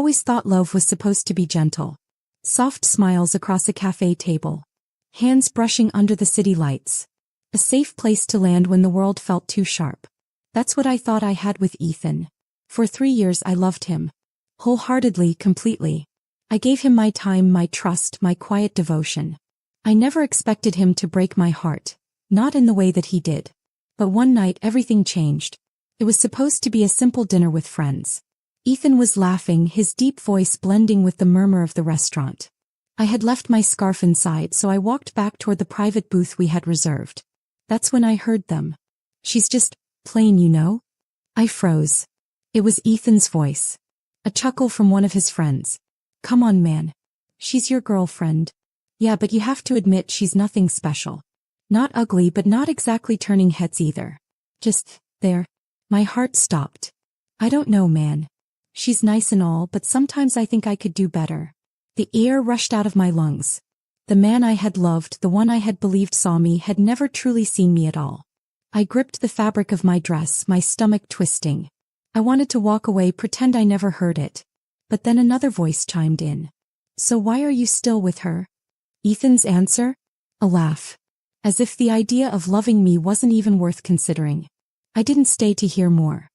always thought love was supposed to be gentle. Soft smiles across a cafe table. Hands brushing under the city lights. A safe place to land when the world felt too sharp. That's what I thought I had with Ethan. For 3 years I loved him. Wholeheartedly, completely. I gave him my time, my trust, my quiet devotion. I never expected him to break my heart. Not in the way that he did. But one night everything changed. It was supposed to be a simple dinner with friends. Ethan was laughing, his deep voice blending with the murmur of the restaurant. I had left my scarf inside, so I walked back toward the private booth we had reserved. That's when I heard them. "She's just plain, you know?" I froze. It was Ethan's voice. A chuckle from one of his friends. "Come on, man. She's your girlfriend. Yeah, but you have to admit she's nothing special. Not ugly, but not exactly turning heads either. Just there." My heart stopped. "I don't know, man. She's nice and all, but sometimes I think I could do better." The air rushed out of my lungs. The man I had loved, the one I had believed saw me, had never truly seen me at all. I gripped the fabric of my dress, my stomach twisting. I wanted to walk away, pretend I never heard it. But then another voice chimed in. "So why are you still with her?" Ethan's answer? A laugh. As if the idea of loving me wasn't even worth considering. I didn't stay to hear more.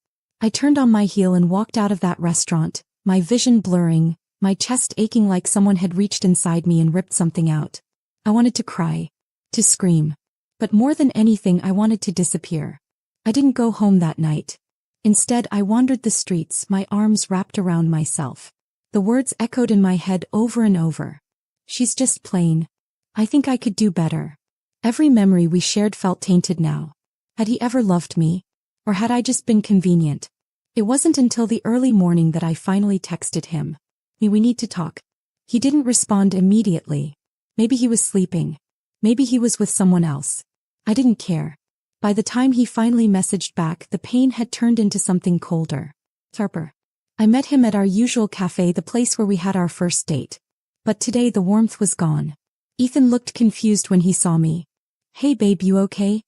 I turned on my heel and walked out of that restaurant, my vision blurring, my chest aching like someone had reached inside me and ripped something out. I wanted to cry. To scream. But more than anything, I wanted to disappear. I didn't go home that night. Instead, I wandered the streets, my arms wrapped around myself. The words echoed in my head over and over. "She's just plain. I think I could do better." Every memory we shared felt tainted now. Had he ever loved me? Or had I just been convenient? It wasn't until the early morning that I finally texted him. "We need to talk." He didn't respond immediately. Maybe he was sleeping. Maybe he was with someone else. I didn't care. By the time he finally messaged back, the pain had turned into something colder. Sharper. I met him at our usual cafe, the place where we had our first date. But today the warmth was gone. Ethan looked confused when he saw me. "Hey babe, you okay?"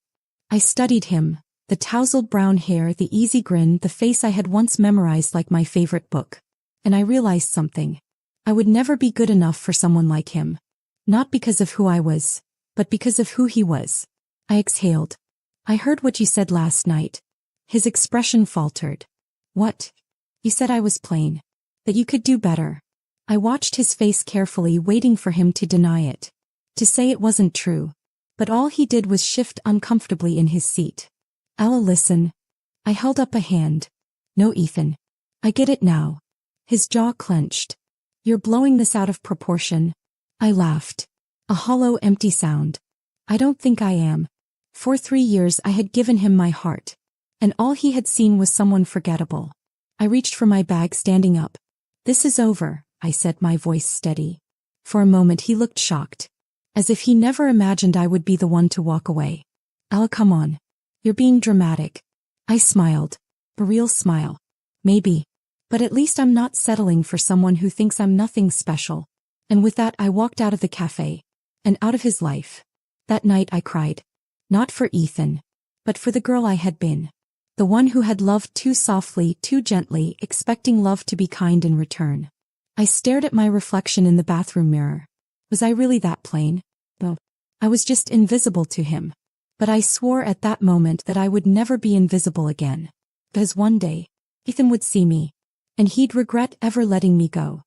I studied him. The tousled brown hair, the easy grin, the face I had once memorized like my favorite book. And I realized something. I would never be good enough for someone like him. Not because of who I was, but because of who he was. I exhaled. "I heard what you said last night." His expression faltered. "What?" "You said I was plain. That you could do better." I watched his face carefully, waiting for him to deny it. To say it wasn't true. But all he did was shift uncomfortably in his seat. "Ella, listen." I held up a hand. "No, Ethan. I get it now." His jaw clenched. "You're blowing this out of proportion." I laughed. A hollow, empty sound. "I don't think I am." For 3 years I had given him my heart. And all he had seen was someone forgettable. I reached for my bag, standing up. "This is over," I said, my voice steady. For a moment he looked shocked. As if he never imagined I would be the one to walk away. "Ella, come on. You're being dramatic." I smiled. A real smile. "Maybe. But at least I'm not settling for someone who thinks I'm nothing special." And with that I walked out of the cafe. And out of his life. That night I cried. Not for Ethan. But for the girl I had been. The one who had loved too softly, too gently, expecting love to be kind in return. I stared at my reflection in the bathroom mirror. Was I really that plain? No. I was just invisible to him. But I swore at that moment that I would never be invisible again. Because one day, Ethan would see me. And he'd regret ever letting me go.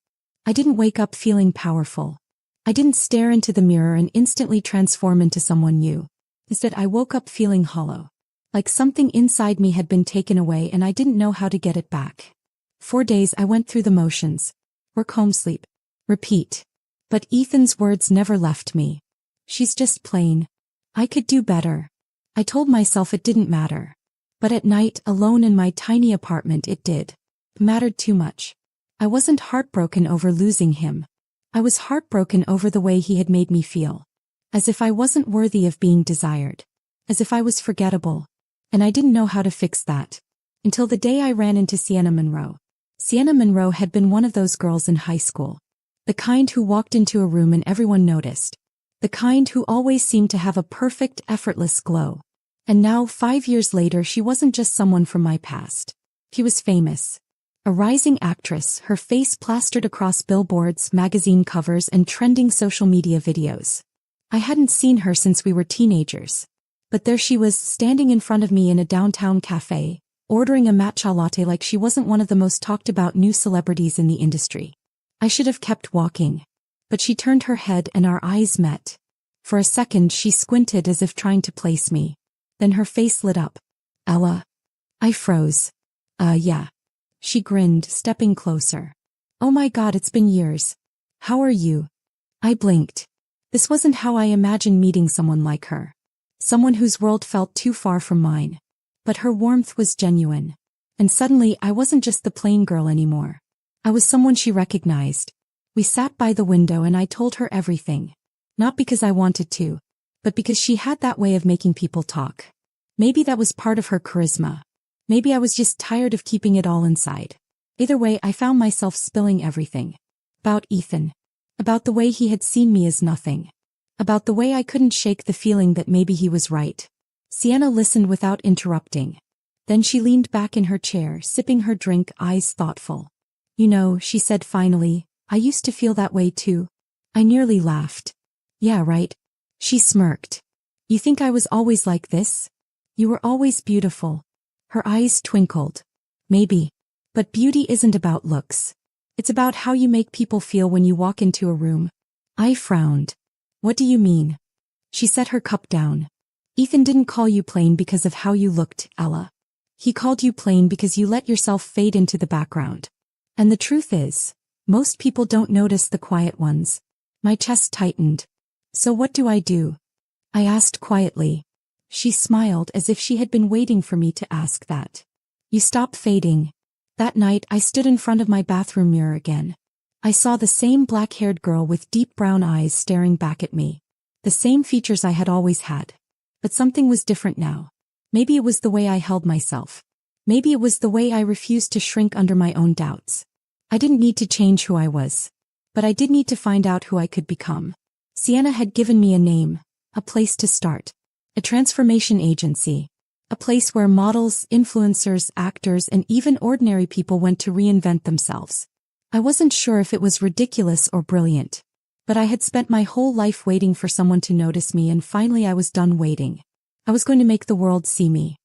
I didn't wake up feeling powerful. I didn't stare into the mirror and instantly transform into someone new. Instead, I woke up feeling hollow. Like something inside me had been taken away and I didn't know how to get it back. 4 days I went through the motions. Work, home, sleep. Repeat. But Ethan's words never left me. "She's just plain. I could do better." I told myself it didn't matter. But at night, alone in my tiny apartment, it did. It mattered too much. I wasn't heartbroken over losing him. I was heartbroken over the way he had made me feel. As if I wasn't worthy of being desired. As if I was forgettable. And I didn't know how to fix that. Until the day I ran into Sienna Monroe. Sienna Monroe had been one of those girls in high school. The kind who walked into a room and everyone noticed. The kind who always seemed to have a perfect, effortless glow. And now, 5 years later, she wasn't just someone from my past. She was famous. A rising actress, her face plastered across billboards, magazine covers, and trending social media videos. I hadn't seen her since we were teenagers. But there she was, standing in front of me in a downtown cafe, ordering a matcha latte like she wasn't one of the most talked about new celebrities in the industry. I should have kept walking. But she turned her head and our eyes met. For a second she squinted as if trying to place me. Then her face lit up. Ella. I froze. Yeah. She grinned, stepping closer. Oh my God, it's been years. How are you? I blinked. This wasn't how I imagined meeting someone like her. Someone whose world felt too far from mine. But her warmth was genuine. And suddenly I wasn't just the plain girl anymore. I was someone she recognized. We sat by the window and I told her everything. Not because I wanted to, but because she had that way of making people talk. Maybe that was part of her charisma. Maybe I was just tired of keeping it all inside. Either way, I found myself spilling everything. About Ethan. About the way he had seen me as nothing. About the way I couldn't shake the feeling that maybe he was right. Sienna listened without interrupting. Then she leaned back in her chair, sipping her drink, eyes thoughtful. You know, she said finally, I used to feel that way too. I nearly laughed. Yeah, right. She smirked. You think I was always like this? You were always beautiful. Her eyes twinkled. Maybe. But beauty isn't about looks. It's about how you make people feel when you walk into a room. I frowned. What do you mean? She set her cup down. Ethan didn't call you plain because of how you looked, Ella. He called you plain because you let yourself fade into the background. And the truth is, most people don't notice the quiet ones. My chest tightened. So what do? I asked quietly. She smiled as if she had been waiting for me to ask that. You stop fading. That night I stood in front of my bathroom mirror again. I saw the same black-haired girl with deep brown eyes staring back at me. The same features I had always had. But something was different now. Maybe it was the way I held myself. Maybe it was the way I refused to shrink under my own doubts. I didn't need to change who I was. But I did need to find out who I could become. Sienna had given me a name, a place to start. A transformation agency. A place where models, influencers, actors, and even ordinary people went to reinvent themselves. I wasn't sure if it was ridiculous or brilliant. But I had spent my whole life waiting for someone to notice me, and finally I was done waiting. I was going to make the world see me.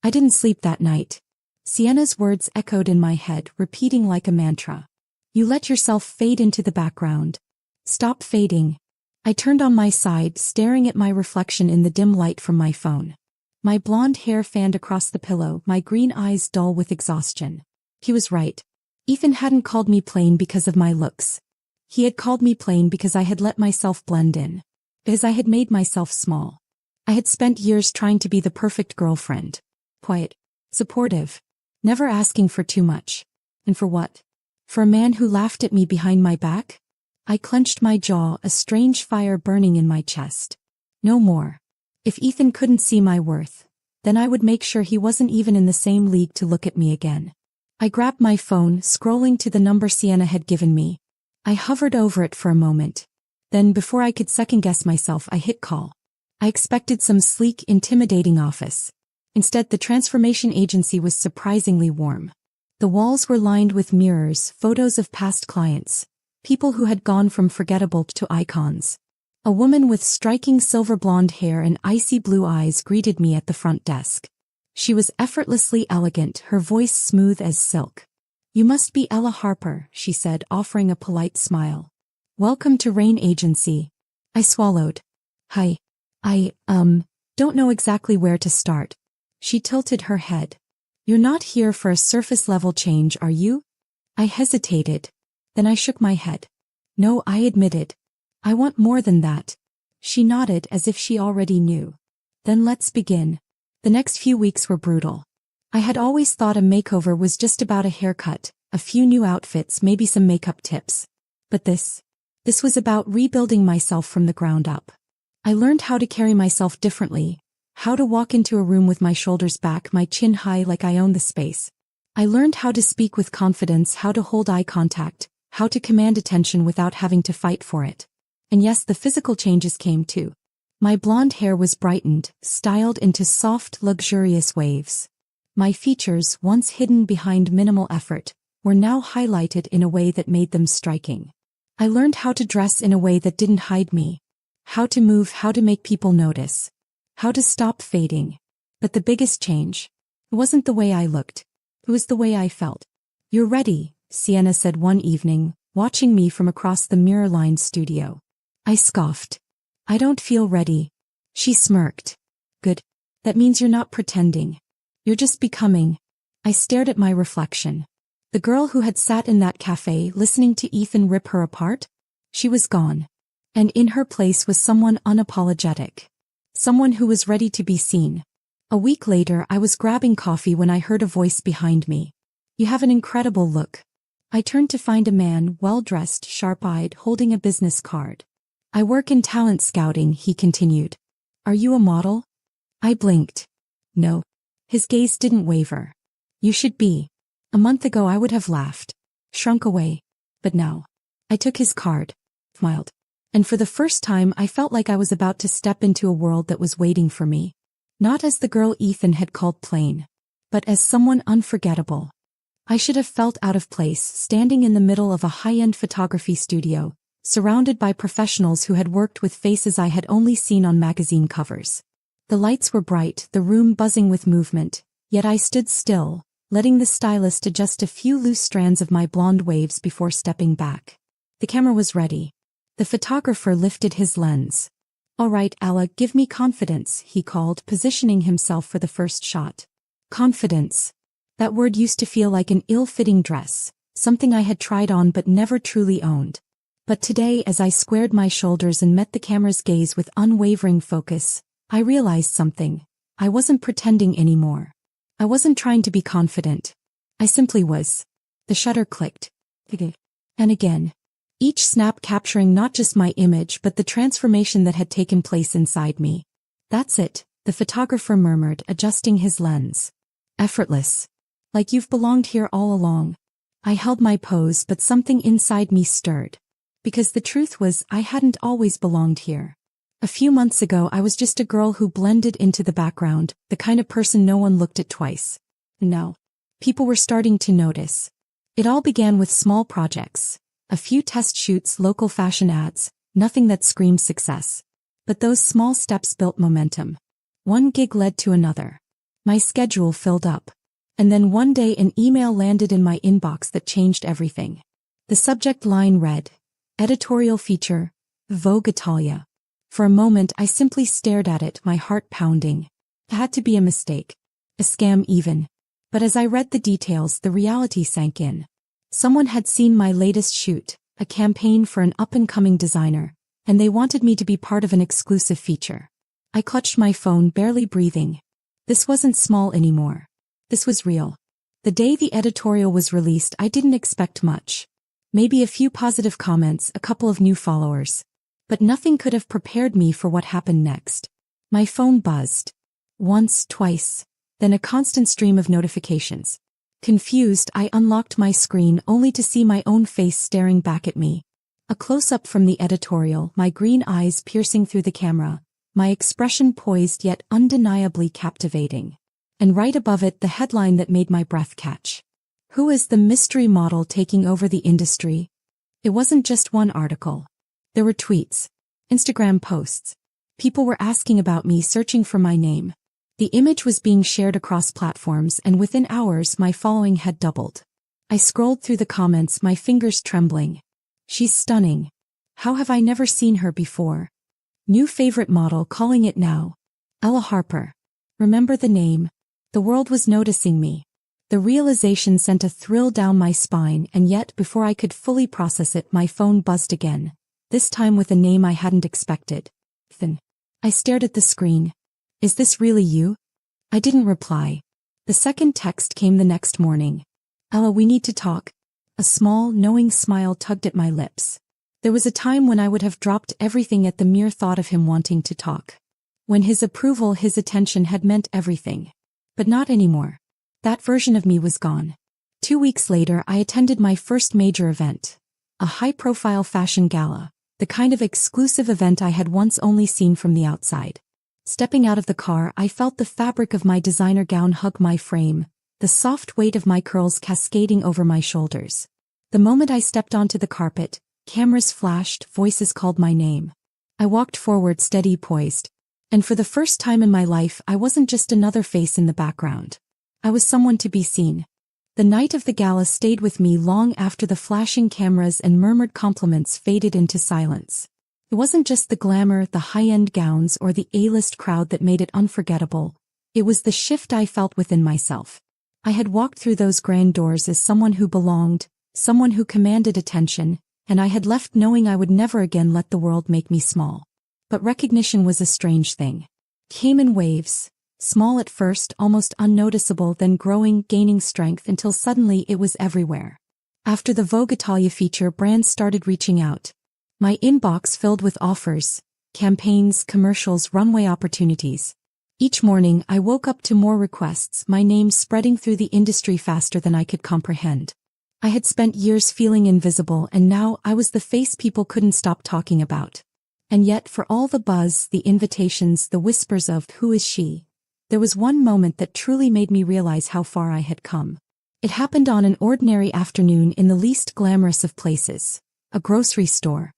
I didn't sleep that night. Sienna's words echoed in my head, repeating like a mantra. You let yourself fade into the background. Stop fading. I turned on my side, staring at my reflection in the dim light from my phone. My blonde hair fanned across the pillow, my green eyes dull with exhaustion. He was right. Ethan hadn't called me plain because of my looks. He had called me plain because I had let myself blend in. Because I had made myself small. I had spent years trying to be the perfect girlfriend. Quiet. Supportive. Never asking for too much. And for what? For a man who laughed at me behind my back? I clenched my jaw, a strange fire burning in my chest. No more. If Ethan couldn't see my worth, then I would make sure he wasn't even in the same league to look at me again. I grabbed my phone, scrolling to the number Sienna had given me. I hovered over it for a moment. Then, before I could second-guess myself, I hit call. I expected some sleek, intimidating office. Instead, the transformation agency was surprisingly warm. The walls were lined with mirrors, photos of past clients. People who had gone from forgettable to icons. A woman with striking silver blonde hair and icy blue eyes greeted me at the front desk. She was effortlessly elegant, her voice smooth as silk. You must be Ella Harper, she said, offering a polite smile. Welcome to Rain Agency. I swallowed. Hi. I don't know exactly where to start. She tilted her head. You're not here for a surface-level change, are you? I hesitated. Then I shook my head. No, I admitted. I want more than that. She nodded as if she already knew. Then let's begin. The next few weeks were brutal. I had always thought a makeover was just about a haircut, a few new outfits, maybe some makeup tips. But this was about rebuilding myself from the ground up. I learned how to carry myself differently, how to walk into a room with my shoulders back, my chin high like I owned the space. I learned how to speak with confidence, how to hold eye contact, how to command attention without having to fight for it. And yes, the physical changes came too. My blonde hair was brightened, styled into soft, luxurious waves. My features, once hidden behind minimal effort, were now highlighted in a way that made them striking. I learned how to dress in a way that didn't hide me. How to move, how to make people notice. How to stop fading. But the biggest change, it wasn't the way I looked. It was the way I felt. "You're ready," Sienna said one evening, watching me from across the mirror-lined studio. I scoffed. "I don't feel ready." She smirked. "Good. That means you're not pretending. You're just becoming." I stared at my reflection. The girl who had sat in that cafe listening to Ethan rip her apart? She was gone. And in her place was someone unapologetic. Someone who was ready to be seen. A week later, I was grabbing coffee when I heard a voice behind me. "You have an incredible look." I turned to find a man, well-dressed, sharp-eyed, holding a business card. "I work in talent scouting," he continued. "Are you a model?" I blinked. "No." His gaze didn't waver. "You should be." A month ago I would have laughed, shrunk away. But now, I took his card, smiled. And for the first time I felt like I was about to step into a world that was waiting for me. Not as the girl Ethan had called plain, but as someone unforgettable. I should have felt out of place, standing in the middle of a high-end photography studio, surrounded by professionals who had worked with faces I had only seen on magazine covers. The lights were bright, the room buzzing with movement, yet I stood still, letting the stylist adjust a few loose strands of my blonde waves before stepping back. The camera was ready. The photographer lifted his lens. "All right, Ella, give me confidence," he called, positioning himself for the first shot. Confidence. That word used to feel like an ill-fitting dress, something I had tried on but never truly owned. But today, as I squared my shoulders and met the camera's gaze with unwavering focus, I realized something. I wasn't pretending anymore. I wasn't trying to be confident. I simply was. The shutter clicked. And again. Each snap capturing not just my image but the transformation that had taken place inside me. "That's it," the photographer murmured, adjusting his lens. "Effortless. Like you've belonged here all along." I held my pose, but something inside me stirred. Because the truth was, I hadn't always belonged here. A few months ago I was just a girl who blended into the background, the kind of person no one looked at twice. No. People were starting to notice. It all began with small projects. A few test shoots, local fashion ads, nothing that screamed success. But those small steps built momentum. One gig led to another. My schedule filled up. And then one day an email landed in my inbox that changed everything. The subject line read, "Editorial feature, Vogue Italia." For a moment I simply stared at it, my heart pounding. It had to be a mistake. A scam even. But as I read the details, the reality sank in. Someone had seen my latest shoot, a campaign for an up-and-coming designer, and they wanted me to be part of an exclusive feature. I clutched my phone, barely breathing. This wasn't small anymore. This was real. The day the editorial was released, I didn't expect much. Maybe a few positive comments, a couple of new followers. But nothing could have prepared me for what happened next. My phone buzzed. Once, twice, then a constant stream of notifications. Confused, I unlocked my screen only to see my own face staring back at me. A close-up from the editorial, my green eyes piercing through the camera, my expression poised yet undeniably captivating. And right above it, the headline that made my breath catch. "Who is the mystery model taking over the industry?" It wasn't just one article. There were tweets, Instagram posts. People were asking about me, searching for my name. The image was being shared across platforms, and within hours my following had doubled. I scrolled through the comments, my fingers trembling. "She's stunning. How have I never seen her before?" New favorite model calling it now. Ella Harper. Remember the name. The world was noticing me. The realization sent a thrill down my spine, and yet before I could fully process it, my phone buzzed again. This time with a name I hadn't expected. Ethan. I stared at the screen. "Is this really you?" I didn't reply. The second text came the next morning. "Ella, we need to talk." A small, knowing smile tugged at my lips. There was a time when I would have dropped everything at the mere thought of him wanting to talk. When his approval, his attention had meant everything. But not anymore. That version of me was gone. 2 weeks later, I attended my first major event. A high-profile fashion gala. The kind of exclusive event I had once only seen from the outside. Stepping out of the car, I felt the fabric of my designer gown hug my frame, the soft weight of my curls cascading over my shoulders. The moment I stepped onto the carpet, cameras flashed, voices called my name. I walked forward, steady, poised. And for the first time in my life, I wasn't just another face in the background. I was someone to be seen. The night of the gala stayed with me long after the flashing cameras and murmured compliments faded into silence. It wasn't just the glamour, the high-end gowns, or the A-list crowd that made it unforgettable. It was the shift I felt within myself. I had walked through those grand doors as someone who belonged, someone who commanded attention, and I had left knowing I would never again let the world make me small. But recognition was a strange thing. Came in waves, small at first, almost unnoticeable, then growing, gaining strength until suddenly it was everywhere. After the Vogue Italia feature, brands started reaching out. My inbox filled with offers, campaigns, commercials, runway opportunities. Each morning I woke up to more requests, my name spreading through the industry faster than I could comprehend. I had spent years feeling invisible, and now I was the face people couldn't stop talking about. And yet, for all the buzz, the invitations, the whispers of "who is she?" there was one moment that truly made me realize how far I had come. It happened on an ordinary afternoon in the least glamorous of places, a grocery store.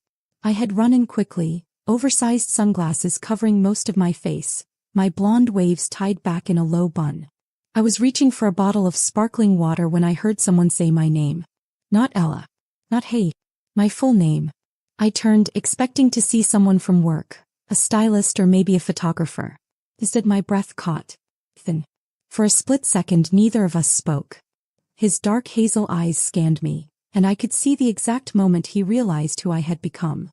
I had run in quickly, oversized sunglasses covering most of my face, my blonde waves tied back in a low bun. I was reaching for a bottle of sparkling water when I heard someone say my name. Not Ella. Not hey. My full name. I turned, expecting to see someone from work, a stylist or maybe a photographer. Instead, my breath caught. Ethan. For a split second, neither of us spoke. His dark hazel eyes scanned me, and I could see the exact moment he realized who I had become.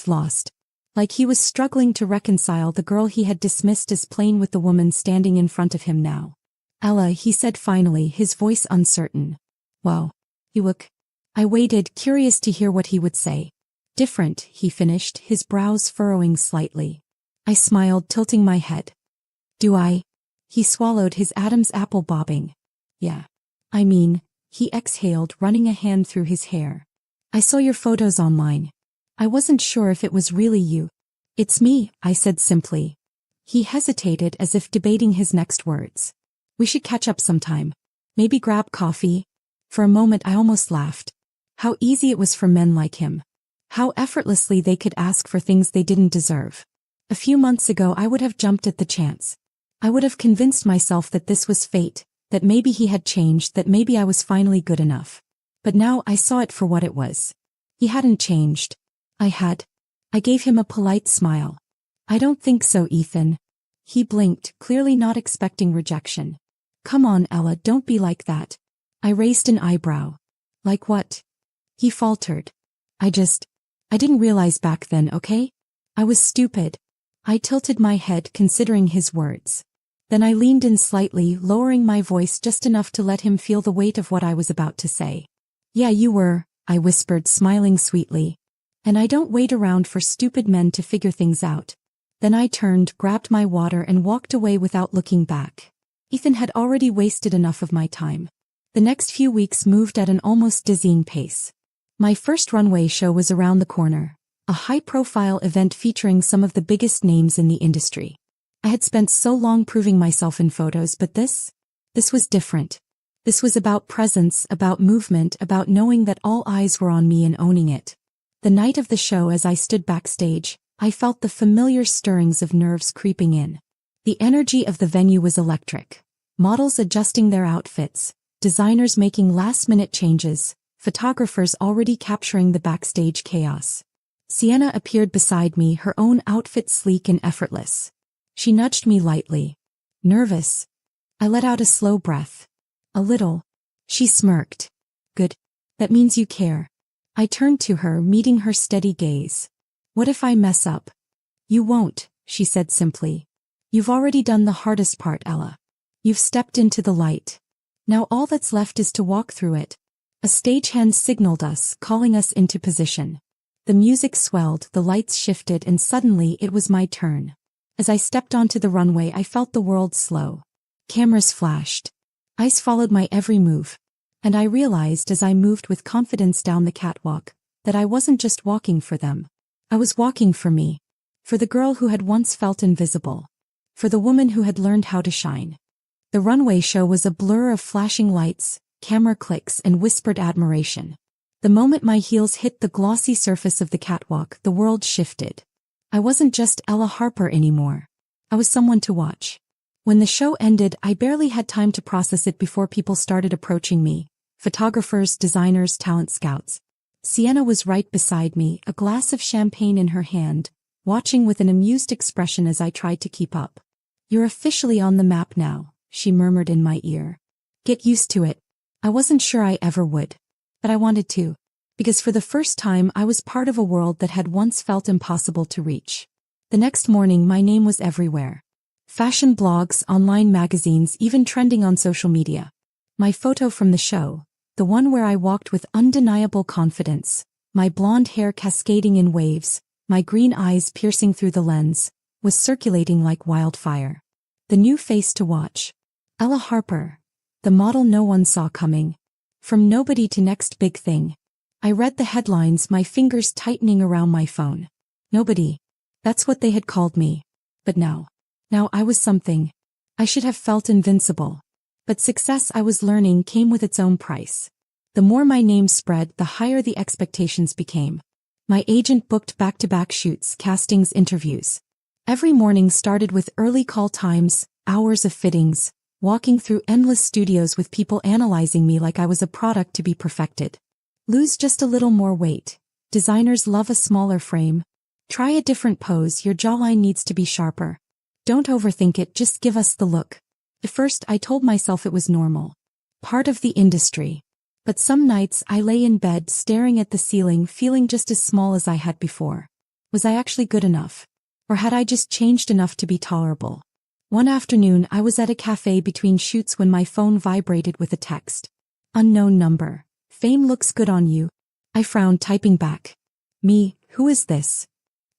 Lost. Like he was struggling to reconcile the girl he had dismissed as plain with the woman standing in front of him now. Ella, he said finally, his voice uncertain. Wow. You look. I waited, curious to hear what he would say. Different, he finished, his brows furrowing slightly. I smiled, tilting my head. Do I? He swallowed, his Adam's apple bobbing. Yeah. I mean, he exhaled, running a hand through his hair. I saw your photos online. I wasn't sure if it was really you. It's me, I said simply. He hesitated as if debating his next words. We should catch up sometime. Maybe grab coffee. For a moment I almost laughed. How easy it was for men like him. How effortlessly they could ask for things they didn't deserve. A few months ago I would have jumped at the chance. I would have convinced myself that this was fate, that maybe he had changed, that maybe I was finally good enough. But now I saw it for what it was. He hadn't changed. I had. I gave him a polite smile. I don't think so, Ethan. He blinked, clearly not expecting rejection. Come on, Ella, don't be like that. I raised an eyebrow. Like what? He faltered. I didn't realize back then, okay? I was stupid. I tilted my head, considering his words. Then I leaned in slightly, lowering my voice just enough to let him feel the weight of what I was about to say. Yeah, you were, I whispered, smiling sweetly. And I don't wait around for stupid men to figure things out. Then I turned, grabbed my water and walked away without looking back. Ethan had already wasted enough of my time. The next few weeks moved at an almost dizzying pace. My first runway show was around the corner, a high-profile event featuring some of the biggest names in the industry. I had spent so long proving myself in photos, but this was different. This was about presence, about movement, about knowing that all eyes were on me and owning it. The night of the show, as I stood backstage, I felt the familiar stirrings of nerves creeping in. The energy of the venue was electric. Models adjusting their outfits, designers making last-minute changes, photographers already capturing the backstage chaos. Sienna appeared beside me, her own outfit sleek and effortless. She nudged me lightly. Nervous? I let out a slow breath. A little. She smirked. Good. That means you care. I turned to her, meeting her steady gaze. What if I mess up? You won't, she said simply. You've already done the hardest part, Ella. You've stepped into the light. Now all that's left is to walk through it. A stagehand signaled us, calling us into position. The music swelled, the lights shifted, and suddenly it was my turn. As I stepped onto the runway, I felt the world slow. Cameras flashed. Eyes followed my every move. And I realized as I moved with confidence down the catwalk, that I wasn't just walking for them. I was walking for me. For the girl who had once felt invisible. For the woman who had learned how to shine. The runway show was a blur of flashing lights, camera clicks, and whispered admiration. The moment my heels hit the glossy surface of the catwalk, the world shifted. I wasn't just Ella Harper anymore. I was someone to watch. When the show ended, I barely had time to process it before people started approaching me. Photographers, designers, talent scouts. Sienna was right beside me, a glass of champagne in her hand, watching with an amused expression as I tried to keep up. "You're officially on the map now," she murmured in my ear. "Get used to it." I wasn't sure I ever would. But I wanted to. Because for the first time I was part of a world that had once felt impossible to reach. The next morning my name was everywhere. Fashion blogs, online magazines, even trending on social media. My photo from the show, the one where I walked with undeniable confidence, my blonde hair cascading in waves, my green eyes piercing through the lens, was circulating like wildfire. The new face to watch. Ella Harper, the model no one saw coming. From nobody to next big thing. I read the headlines, my fingers tightening around my phone. Nobody. That's what they had called me. But now I was something. I should have felt invincible. But success, I was learning, came with its own price. The more my name spread, the higher the expectations became. My agent booked back-to-back shoots, castings, interviews. Every morning started with early call times, hours of fittings, walking through endless studios with people analyzing me like I was a product to be perfected. Lose just a little more weight. Designers love a smaller frame. Try a different pose, your jawline needs to be sharper. Don't overthink it, just give us the look. At first I told myself it was normal. Part of the industry. But some nights I lay in bed staring at the ceiling, feeling just as small as I had before. Was I actually good enough? Or had I just changed enough to be tolerable? One afternoon I was at a cafe between shoots when my phone vibrated with a text. "Unknown number. Fame looks good on you." I frowned, typing back. "Me, who is this?"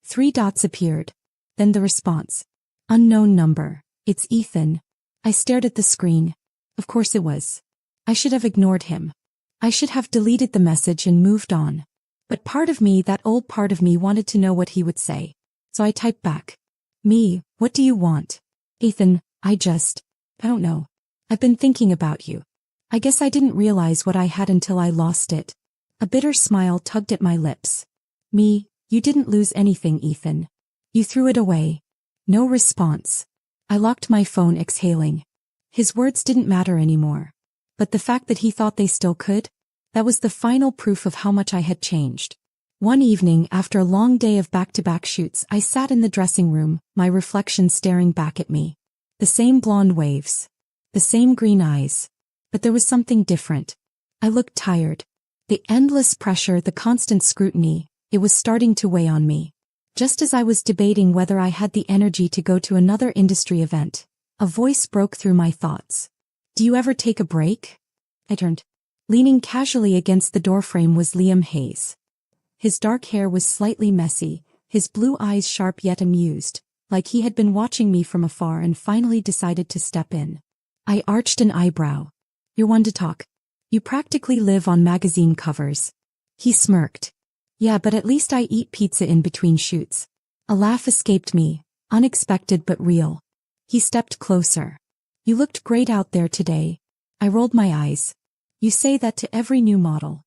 3 dots appeared. Then the response. "Unknown number. It's Ethan." I stared at the screen. Of course it was. I should have ignored him. I should have deleted the message and moved on. But part of me, that old part of me, wanted to know what he would say. So I typed back. "Me, what do you want?" "Ethan, I don't know. I've been thinking about you." I guess I didn't realize what I had until I lost it. A bitter smile tugged at my lips. "Me, you didn't lose anything, Ethan. You threw it away." No response. I locked my phone, exhaling. His words didn't matter anymore. But the fact that he thought they still could? That was the final proof of how much I had changed. One evening, after a long day of back-to-back shoots, I sat in the dressing room, my reflection staring back at me. The same blonde waves. The same green eyes. But there was something different. I looked tired. The endless pressure, the constant scrutiny, it was starting to weigh on me. Just as I was debating whether I had the energy to go to another industry event, a voice broke through my thoughts. "Do you ever take a break?" I turned. Leaning casually against the doorframe was Liam Hayes. His dark hair was slightly messy, his blue eyes sharp yet amused, like he had been watching me from afar and finally decided to step in. I arched an eyebrow. "You're one to talk. You practically live on magazine covers." He smirked. "Yeah, but at least I eat pizza in between shoots." A laugh escaped me, unexpected but real. He stepped closer. "You looked great out there today." I rolled my eyes. "You say that to every new model."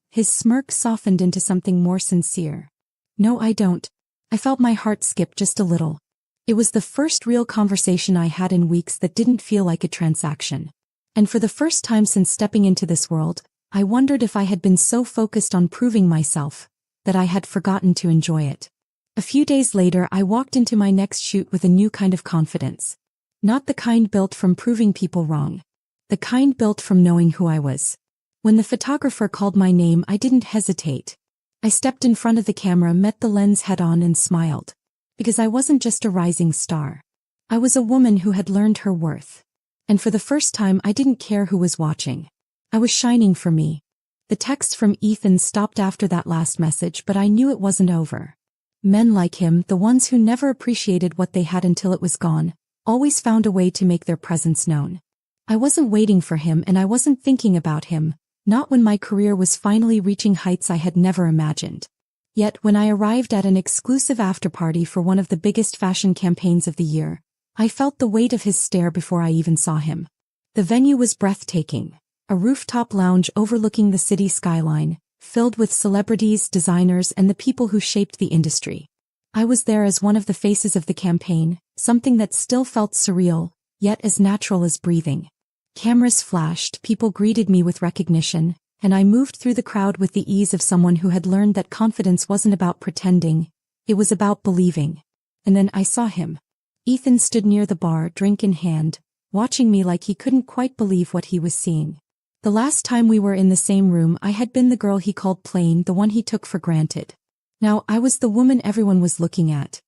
His smirk softened into something more sincere. "No, I don't." I felt my heart skip just a little. It was the first real conversation I had in weeks that didn't feel like a transaction. And for the first time since stepping into this world, I wondered if I had been so focused on proving myself that I had forgotten to enjoy it. A few days later, I walked into my next shoot with a new kind of confidence. Not the kind built from proving people wrong. The kind built from knowing who I was. When the photographer called my name, I didn't hesitate. I stepped in front of the camera, met the lens head-on and smiled. Because I wasn't just a rising star. I was a woman who had learned her worth. And for the first time, I didn't care who was watching. I was shining for me. The text from Ethan stopped after that last message, but I knew it wasn't over. Men like him, the ones who never appreciated what they had until it was gone, always found a way to make their presence known. I wasn't waiting for him and I wasn't thinking about him, not when my career was finally reaching heights I had never imagined. Yet when I arrived at an exclusive afterparty for one of the biggest fashion campaigns of the year, I felt the weight of his stare before I even saw him. The venue was breathtaking, a rooftop lounge overlooking the city skyline, filled with celebrities, designers, and the people who shaped the industry. I was there as one of the faces of the campaign, something that still felt surreal, yet as natural as breathing. Cameras flashed, people greeted me with recognition, and I moved through the crowd with the ease of someone who had learned that confidence wasn't about pretending, it was about believing. And then I saw him. Ethan stood near the bar, drink in hand, watching me like he couldn't quite believe what he was seeing. The last time we were in the same room, I had been the girl he called plain, the one he took for granted. Now I was the woman everyone was looking at.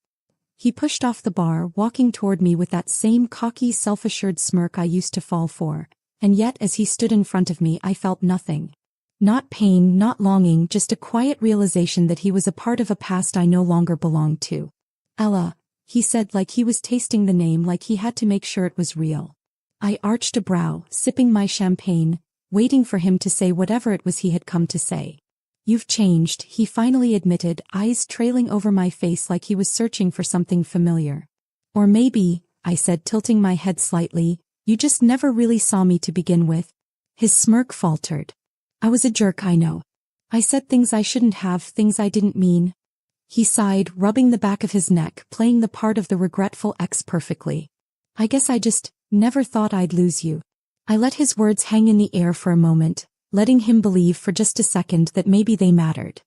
He pushed off the bar, walking toward me with that same cocky, self-assured smirk I used to fall for, and yet as he stood in front of me I felt nothing. Not pain, not longing, just a quiet realization that he was a part of a past I no longer belonged to. Ella, he said, like he was tasting the name, like he had to make sure it was real. I arched a brow, sipping my champagne, waiting for him to say whatever it was he had come to say. You've changed, he finally admitted, eyes trailing over my face like he was searching for something familiar. Or maybe, I said, tilting my head slightly, you just never really saw me to begin with. His smirk faltered. I was a jerk, I know. I said things I shouldn't have, things I didn't mean. He sighed, rubbing the back of his neck, playing the part of the regretful ex perfectly. I guess I just never thought I'd lose you. I let his words hang in the air for a moment, letting him believe for just a second that maybe they mattered.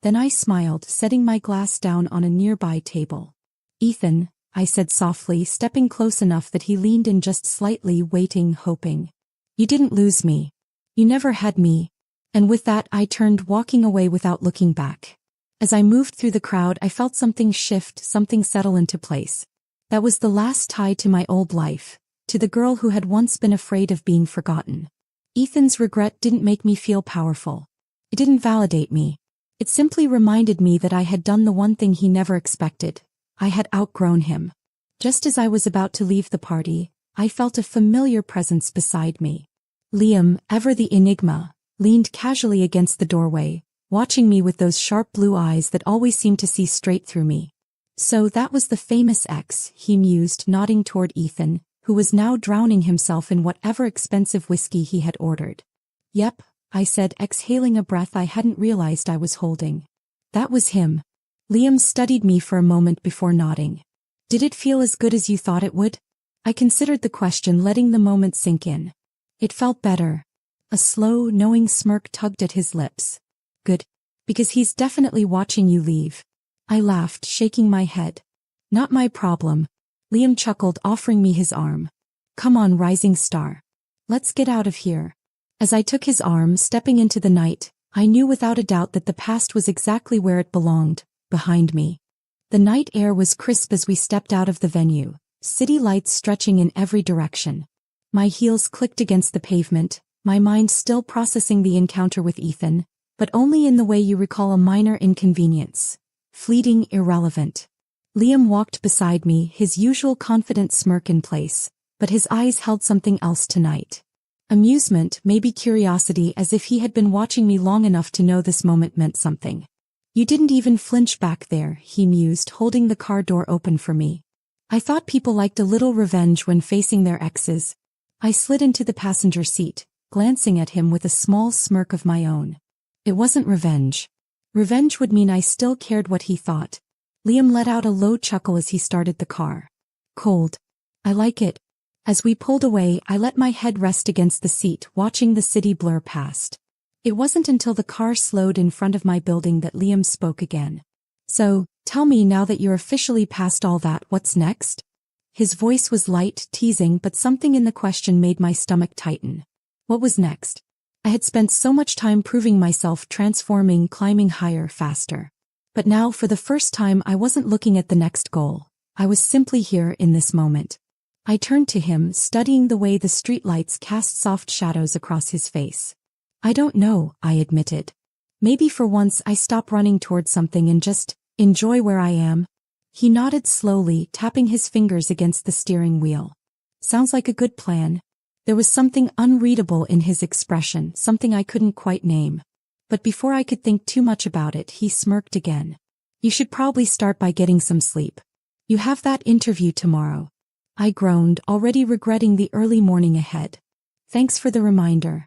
Then I smiled, setting my glass down on a nearby table. Ethan, I said softly, stepping close enough that he leaned in just slightly, waiting, hoping. You didn't lose me. You never had me. And with that I turned, walking away without looking back. As I moved through the crowd I felt something shift, something settle into place. That was the last tie to my old life, to the girl who had once been afraid of being forgotten. Ethan's regret didn't make me feel powerful. It didn't validate me. It simply reminded me that I had done the one thing he never expected. I had outgrown him. Just as I was about to leave the party, I felt a familiar presence beside me. Liam, ever the enigma, leaned casually against the doorway, watching me with those sharp blue eyes that always seemed to see straight through me. So that was the famous ex, he mused, nodding toward Ethan, who was now drowning himself in whatever expensive whiskey he had ordered. Yep, I said, exhaling a breath I hadn't realized I was holding. That was him. Liam studied me for a moment before nodding. Did it feel as good as you thought it would? I considered the question, letting the moment sink in. It felt better. A slow, knowing smirk tugged at his lips. Good. Because he's definitely watching you leave. I laughed, shaking my head. Not my problem. Liam chuckled, offering me his arm. Come on, rising star. Let's get out of here. As I took his arm, stepping into the night, I knew without a doubt that the past was exactly where it belonged, behind me. The night air was crisp as we stepped out of the venue, city lights stretching in every direction. My heels clicked against the pavement, my mind still processing the encounter with Ethan, but only in the way you recall a minor inconvenience. Fleeting, irrelevant. Liam walked beside me, his usual confident smirk in place, but his eyes held something else tonight. Amusement, maybe curiosity, as if he had been watching me long enough to know this moment meant something. You didn't even flinch back there, he mused, holding the car door open for me. I thought people liked a little revenge when facing their exes. I slid into the passenger seat, glancing at him with a small smirk of my own. It wasn't revenge. Revenge would mean I still cared what he thought. Liam let out a low chuckle as he started the car. Cold. I like it. As we pulled away, I let my head rest against the seat, watching the city blur past. It wasn't until the car slowed in front of my building that Liam spoke again. So, tell me, now that you're officially past all that, what's next? His voice was light, teasing, but something in the question made my stomach tighten. What was next? I had spent so much time proving myself, transforming, climbing higher, faster. But now, for the first time, I wasn't looking at the next goal. I was simply here in this moment. I turned to him, studying the way the streetlights cast soft shadows across his face. I don't know, I admitted. Maybe for once I stop running towards something and just enjoy where I am. He nodded slowly, tapping his fingers against the steering wheel. Sounds like a good plan. There was something unreadable in his expression, something I couldn't quite name. But before I could think too much about it, he smirked again. You should probably start by getting some sleep. You have that interview tomorrow. I groaned, already regretting the early morning ahead. Thanks for the reminder.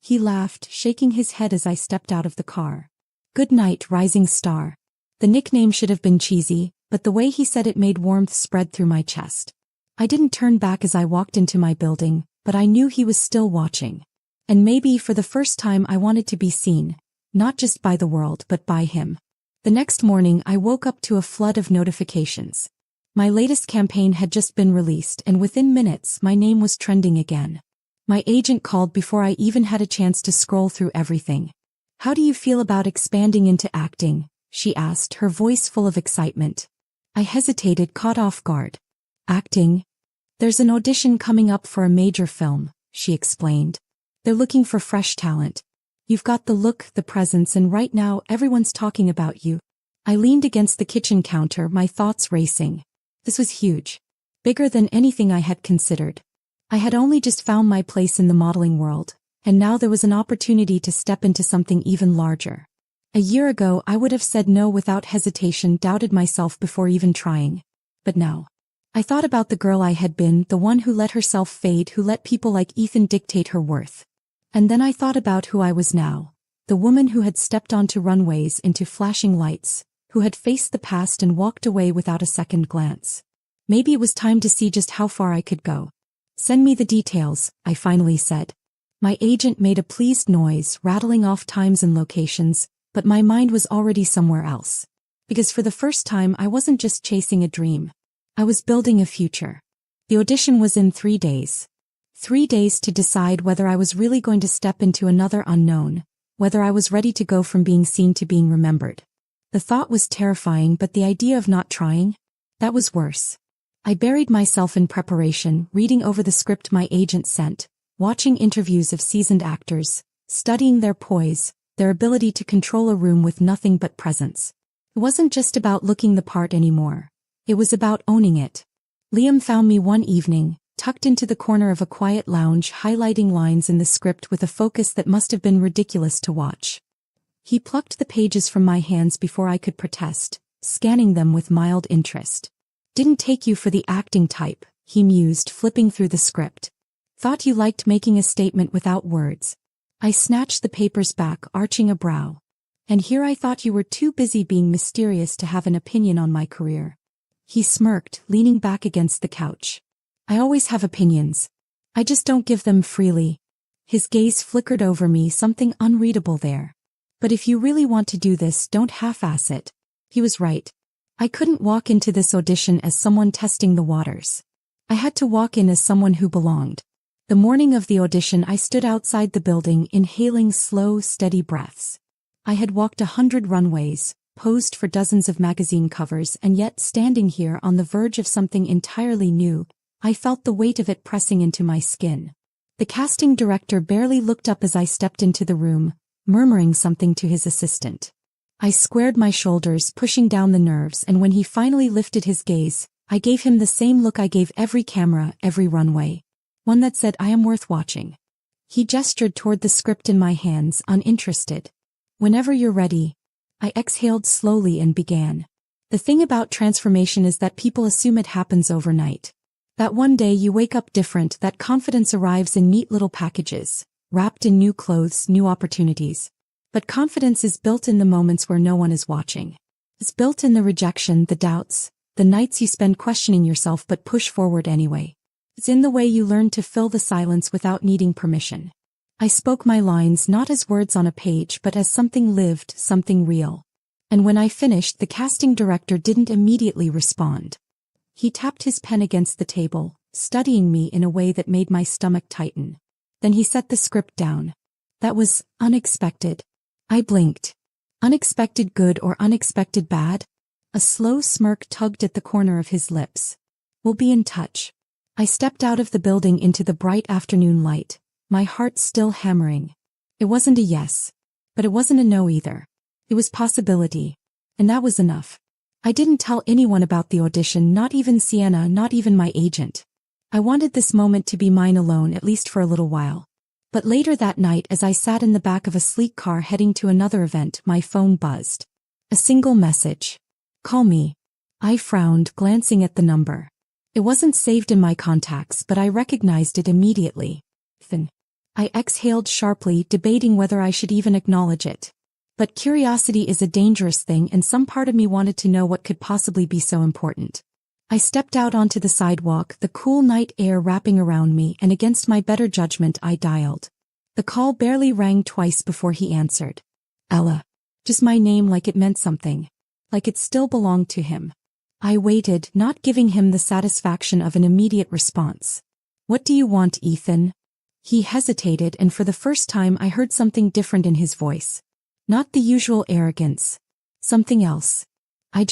He laughed, shaking his head as I stepped out of the car. Good night, rising star. The nickname should have been cheesy, but the way he said it made warmth spread through my chest. I didn't turn back as I walked into my building, but I knew he was still watching. And maybe for the first time I wanted to be seen, not just by the world but by him. The next morning I woke up to a flood of notifications. My latest campaign had just been released and within minutes my name was trending again. My agent called before I even had a chance to scroll through everything. How do you feel about expanding into acting? She asked, her voice full of excitement. I hesitated, caught off guard. Acting? There's an audition coming up for a major film, she explained. They're looking for fresh talent. You've got the look, the presence, and right now everyone's talking about you. I leaned against the kitchen counter, my thoughts racing. This was huge. Bigger than anything I had considered. I had only just found my place in the modeling world, and now there was an opportunity to step into something even larger. A year ago I would have said no without hesitation, doubted myself before even trying. But now, I thought about the girl I had been, the one who let herself fade, who let people like Ethan dictate her worth. And then I thought about who I was now, the woman who had stepped onto runways, into flashing lights, who had faced the past and walked away without a second glance. Maybe it was time to see just how far I could go. Send me the details, I finally said. My agent made a pleased noise, rattling off times and locations, but my mind was already somewhere else. Because for the first time I wasn't just chasing a dream. I was building a future. The audition was in 3 days. 3 days to decide whether I was really going to step into another unknown, whether I was ready to go from being seen to being remembered. The thought was terrifying, but the idea of not trying? That was worse. I buried myself in preparation, reading over the script my agent sent, watching interviews of seasoned actors, studying their poise, their ability to control a room with nothing but presence. It wasn't just about looking the part anymore. It was about owning it. Liam found me one evening, tucked into the corner of a quiet lounge, highlighting lines in the script with a focus that must have been ridiculous to watch. He plucked the pages from my hands before I could protest, scanning them with mild interest. Didn't take you for the acting type, he mused, flipping through the script. Thought you liked making a statement without words. I snatched the papers back, arching a brow. And here I thought you were too busy being mysterious to have an opinion on my career. He smirked, leaning back against the couch. I always have opinions. I just don't give them freely. His gaze flickered over me, something unreadable there. But if you really want to do this, don't half-ass it. He was right. I couldn't walk into this audition as someone testing the waters. I had to walk in as someone who belonged. The morning of the audition I stood outside the building, inhaling slow, steady breaths. I had walked 100 runways, posed for dozens of magazine covers, and yet standing here on the verge of something entirely new, I felt the weight of it pressing into my skin. The casting director barely looked up as I stepped into the room, murmuring something to his assistant. I squared my shoulders, pushing down the nerves, and when he finally lifted his gaze, I gave him the same look I gave every camera, every runway. One that said, I am worth watching. He gestured toward the script in my hands, uninterested. Whenever you're ready. I exhaled slowly and began. The thing about transformation is that people assume it happens overnight. That one day you wake up different, that confidence arrives in neat little packages, wrapped in new clothes, new opportunities. But confidence is built in the moments where no one is watching. It's built in the rejection, the doubts, the nights you spend questioning yourself but push forward anyway. It's in the way you learn to fill the silence without needing permission. I spoke my lines not as words on a page but as something lived, something real. And when I finished, the casting director didn't immediately respond. He tapped his pen against the table, studying me in a way that made my stomach tighten. Then he set the script down. That was unexpected. I blinked. Unexpected good or unexpected bad? A slow smirk tugged at the corner of his lips. We'll be in touch. I stepped out of the building into the bright afternoon light, my heart still hammering. It wasn't a yes. But it wasn't a no either. It was possibility. And that was enough. I didn't tell anyone about the audition, not even Sienna, not even my agent. I wanted this moment to be mine alone, at least for a little while. But later that night, as I sat in the back of a sleek car heading to another event, my phone buzzed. A single message. Call me. I frowned, glancing at the number. It wasn't saved in my contacts, but I recognized it immediately. Ethan. I exhaled sharply, debating whether I should even acknowledge it. But curiosity is a dangerous thing, and some part of me wanted to know what could possibly be so important. I stepped out onto the sidewalk, the cool night air wrapping around me, and against my better judgment I dialed. The call barely rang twice before he answered. Ella. Just my name, like it meant something. Like it still belonged to him. I waited, not giving him the satisfaction of an immediate response. What do you want, Ethan? He hesitated, and for the first time I heard something different in his voice. Not the usual arrogance. Something else. I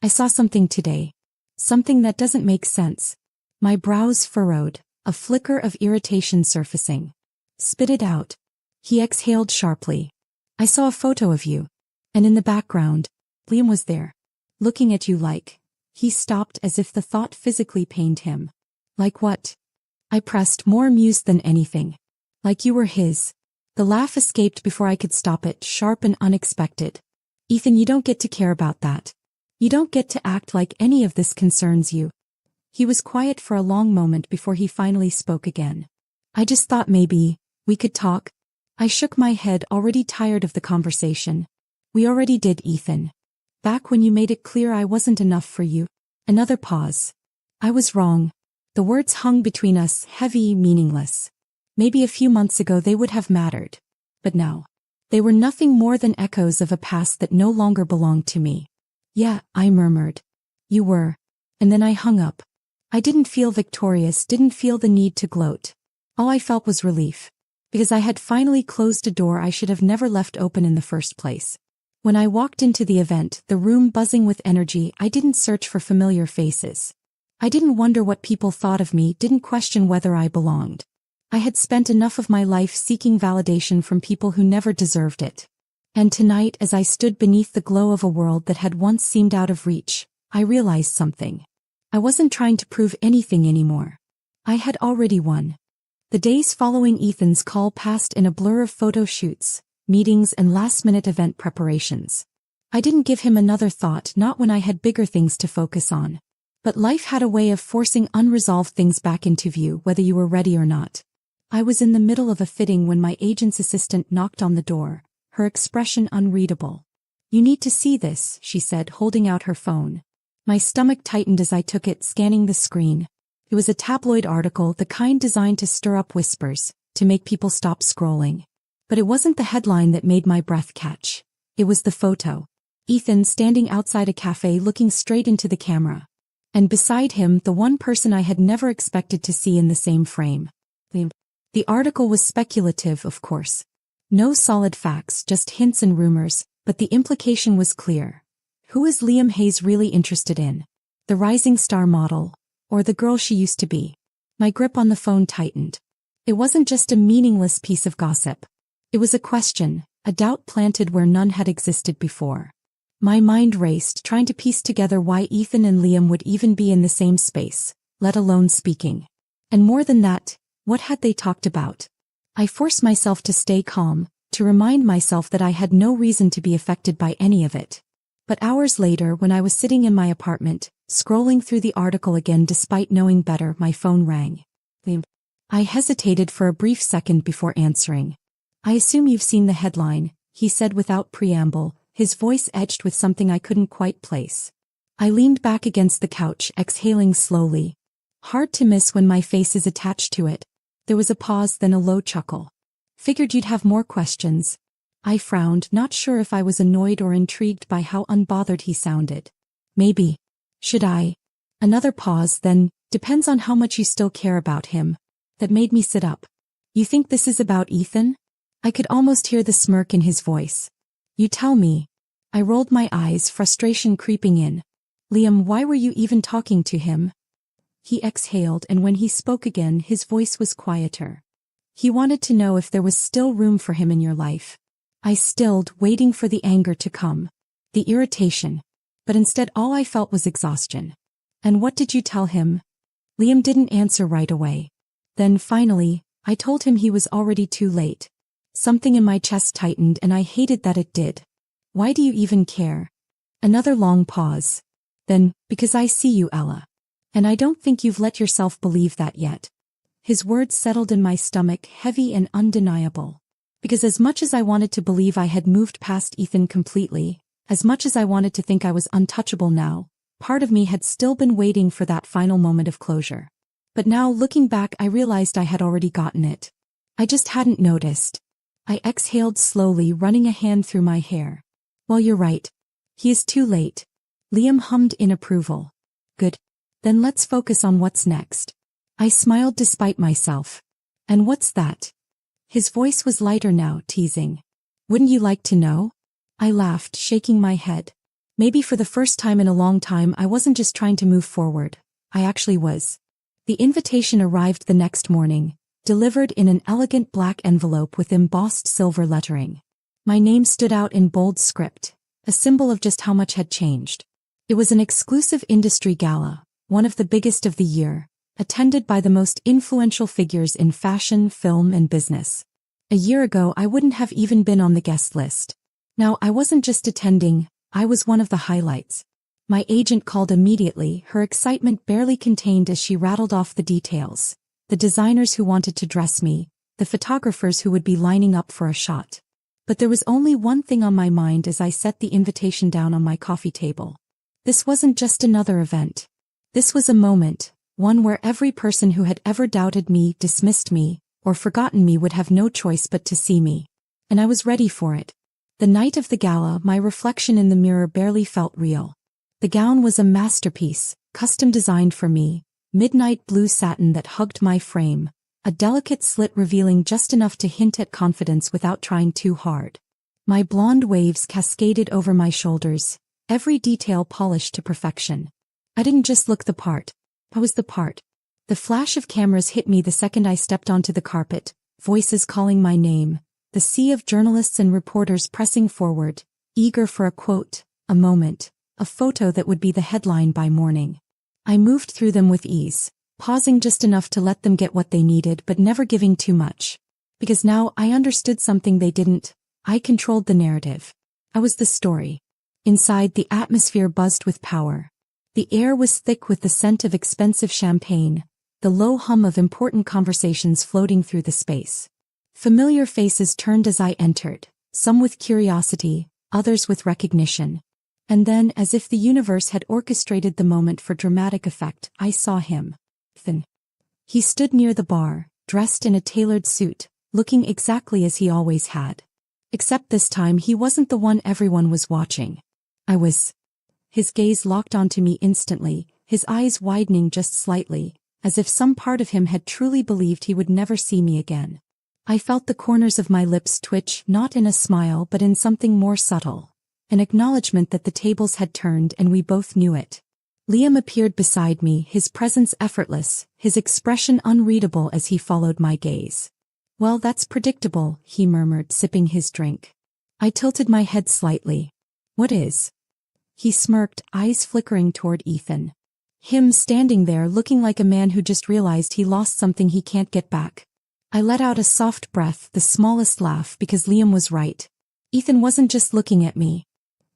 saw something today. Something that doesn't make sense. My brows furrowed, a flicker of irritation surfacing. Spit it out. He exhaled sharply. I saw a photo of you. And in the background, Liam was there. Looking at you like. He stopped as if the thought physically pained him. Like what? I pressed, more amused than anything. Like you were his. The laugh escaped before I could stop it, sharp and unexpected. Ethan, you don't get to care about that. You don't get to act like any of this concerns you. He was quiet for a long moment before he finally spoke again. I just thought maybe we could talk. I shook my head, already tired of the conversation. We already did, Ethan. Back when you made it clear I wasn't enough for you. Another pause. I was wrong. The words hung between us, heavy, meaningless. Maybe a few months ago they would have mattered. But now, they were nothing more than echoes of a past that no longer belonged to me. Yeah, I murmured. You were. And then I hung up. I didn't feel victorious, didn't feel the need to gloat. All I felt was relief. Because I had finally closed a door I should have never left open in the first place. When I walked into the event, the room buzzing with energy, I didn't search for familiar faces. I didn't wonder what people thought of me, didn't question whether I belonged. I had spent enough of my life seeking validation from people who never deserved it. And tonight, as I stood beneath the glow of a world that had once seemed out of reach, I realized something. I wasn't trying to prove anything anymore. I had already won. The days following Ethan's call passed in a blur of photo shoots, meetings, and last-minute event preparations. I didn't give him another thought, not when I had bigger things to focus on. But life had a way of forcing unresolved things back into view, whether you were ready or not. I was in the middle of a fitting when my agent's assistant knocked on the door, her expression unreadable. You need to see this, she said, holding out her phone. My stomach tightened as I took it, scanning the screen. It was a tabloid article, the kind designed to stir up whispers, to make people stop scrolling. But it wasn't the headline that made my breath catch. It was the photo. Ethan standing outside a cafe looking straight into the camera. And beside him, the one person I had never expected to see in the same frame. The article was speculative, of course. No solid facts, just hints and rumors, but the implication was clear. Who is Liam Hayes really interested in? The rising star model, or the girl she used to be? My grip on the phone tightened. It wasn't just a meaningless piece of gossip. It was a question, a doubt planted where none had existed before. My mind raced, trying to piece together why Ethan and Liam would even be in the same space, let alone speaking. And more than that, what had they talked about? I forced myself to stay calm, to remind myself that I had no reason to be affected by any of it. But hours later, when I was sitting in my apartment, scrolling through the article again despite knowing better, my phone rang. I hesitated for a brief second before answering. I assume you've seen the headline, he said without preamble, his voice edged with something I couldn't quite place. I leaned back against the couch, exhaling slowly. Hard to miss when my face is attached to it. There was a pause, then a low chuckle. Figured you'd have more questions. I frowned, not sure if I was annoyed or intrigued by how unbothered he sounded. Maybe. Should I? Another pause, then, depends on how much you still care about him. That made me sit up. You think this is about Ethan? I could almost hear the smirk in his voice. You tell me. I rolled my eyes, frustration creeping in. Liam, why were you even talking to him? He exhaled, and when he spoke again, his voice was quieter. He wanted to know if there was still room for him in your life. I stilled, waiting for the anger to come. The irritation. But instead all I felt was exhaustion. And what did you tell him? Liam didn't answer right away. Then finally, I told him he was already too late. Something in my chest tightened, and I hated that it did. Why do you even care? Another long pause. Then, because I see you, Ella. And I don't think you've let yourself believe that yet. His words settled in my stomach, heavy and undeniable. Because as much as I wanted to believe I had moved past Ethan completely, as much as I wanted to think I was untouchable now, part of me had still been waiting for that final moment of closure. But now, looking back, I realized I had already gotten it. I just hadn't noticed. I exhaled slowly, running a hand through my hair. Well, you're right. He is too late. Liam hummed in approval. Good. Then let's focus on what's next. I smiled despite myself. And what's that? His voice was lighter now, teasing. Wouldn't you like to know? I laughed, shaking my head. Maybe for the first time in a long time I wasn't just trying to move forward. I actually was. The invitation arrived the next morning, delivered in an elegant black envelope with embossed silver lettering. My name stood out in bold script, a symbol of just how much had changed. It was an exclusive industry gala, one of the biggest of the year, attended by the most influential figures in fashion, film, and business. A year ago I wouldn't have even been on the guest list. Now I wasn't just attending, I was one of the highlights. My agent called immediately, her excitement barely contained as she rattled off the details. The designers who wanted to dress me, the photographers who would be lining up for a shot. But there was only one thing on my mind as I set the invitation down on my coffee table. This wasn't just another event. This was a moment, one where every person who had ever doubted me, dismissed me, or forgotten me would have no choice but to see me. And I was ready for it. The night of the gala, my reflection in the mirror barely felt real. The gown was a masterpiece, custom designed for me, midnight blue satin that hugged my frame, a delicate slit revealing just enough to hint at confidence without trying too hard. My blonde waves cascaded over my shoulders, every detail polished to perfection. I didn't just look the part. I was the part. The flash of cameras hit me the second I stepped onto the carpet, voices calling my name, the sea of journalists and reporters pressing forward, eager for a quote, a moment, a photo that would be the headline by morning. I moved through them with ease, pausing just enough to let them get what they needed but never giving too much. Because now I understood something they didn't. I controlled the narrative. I was the story. Inside, the atmosphere buzzed with power. The air was thick with the scent of expensive champagne, the low hum of important conversations floating through the space. Familiar faces turned as I entered, some with curiosity, others with recognition. And then, as if the universe had orchestrated the moment for dramatic effect, I saw him. Ethan. He stood near the bar, dressed in a tailored suit, looking exactly as he always had. Except this time he wasn't the one everyone was watching. I was. His gaze locked onto me instantly, his eyes widening just slightly, as if some part of him had truly believed he would never see me again. I felt the corners of my lips twitch, not in a smile but in something more subtle. An acknowledgement that the tables had turned and we both knew it. Liam appeared beside me, his presence effortless, his expression unreadable as he followed my gaze. Well, that's predictable, he murmured, sipping his drink. I tilted my head slightly. What is? He smirked, eyes flickering toward Ethan. Him standing there looking like a man who just realized he lost something he can't get back. I let out a soft breath, the smallest laugh, because Liam was right. Ethan wasn't just looking at me.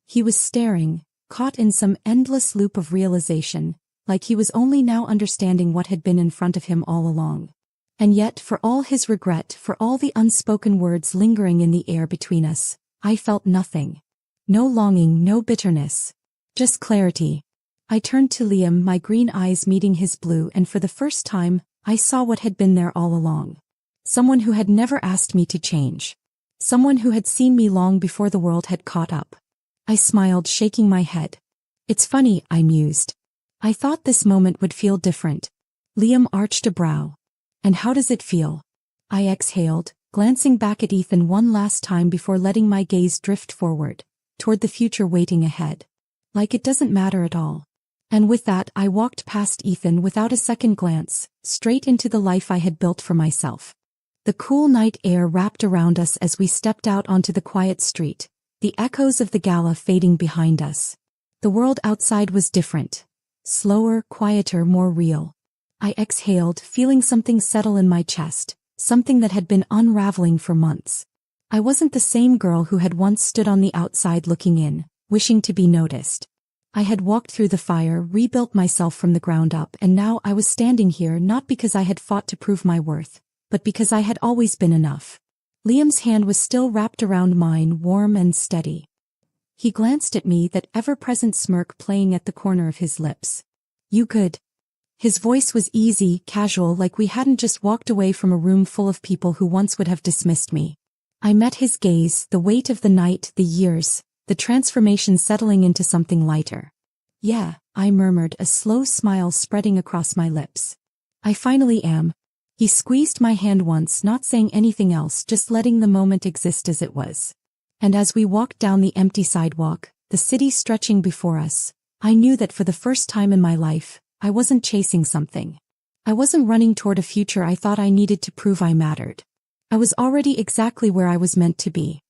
He was staring, caught in some endless loop of realization, like he was only now understanding what had been in front of him all along. And yet, for all his regret, for all the unspoken words lingering in the air between us, I felt nothing. No longing, no bitterness. Just clarity. I turned to Liam, my green eyes meeting his blue, and for the first time, I saw what had been there all along. Someone who had never asked me to change. Someone who had seen me long before the world had caught up. I smiled, shaking my head. It's funny, I mused. I thought this moment would feel different. Liam arched a brow. And how does it feel? I exhaled, glancing back at Ethan one last time before letting my gaze drift forward, toward the future waiting ahead. Like it doesn't matter at all. And with that I walked past Ethan without a second glance, straight into the life I had built for myself. The cool night air wrapped around us as we stepped out onto the quiet street, the echoes of the gala fading behind us. The world outside was different. Slower, quieter, more real. I exhaled, feeling something settle in my chest, something that had been unraveling for months. I wasn't the same girl who had once stood on the outside looking in, wishing to be noticed. I had walked through the fire, rebuilt myself from the ground up, and now I was standing here not because I had fought to prove my worth, but because I had always been enough. Liam's hand was still wrapped around mine, warm and steady. He glanced at me, that ever-present smirk playing at the corner of his lips. "You could." His voice was easy, casual, like we hadn't just walked away from a room full of people who once would have dismissed me. I met his gaze, the weight of the night, the years, the transformation settling into something lighter. "Yeah," I murmured, a slow smile spreading across my lips. "I finally am." He squeezed my hand once, not saying anything else, just letting the moment exist as it was. And as we walked down the empty sidewalk, the city stretching before us, I knew that for the first time in my life, I wasn't chasing something. I wasn't running toward a future I thought I needed to prove I mattered. I was already exactly where I was meant to be.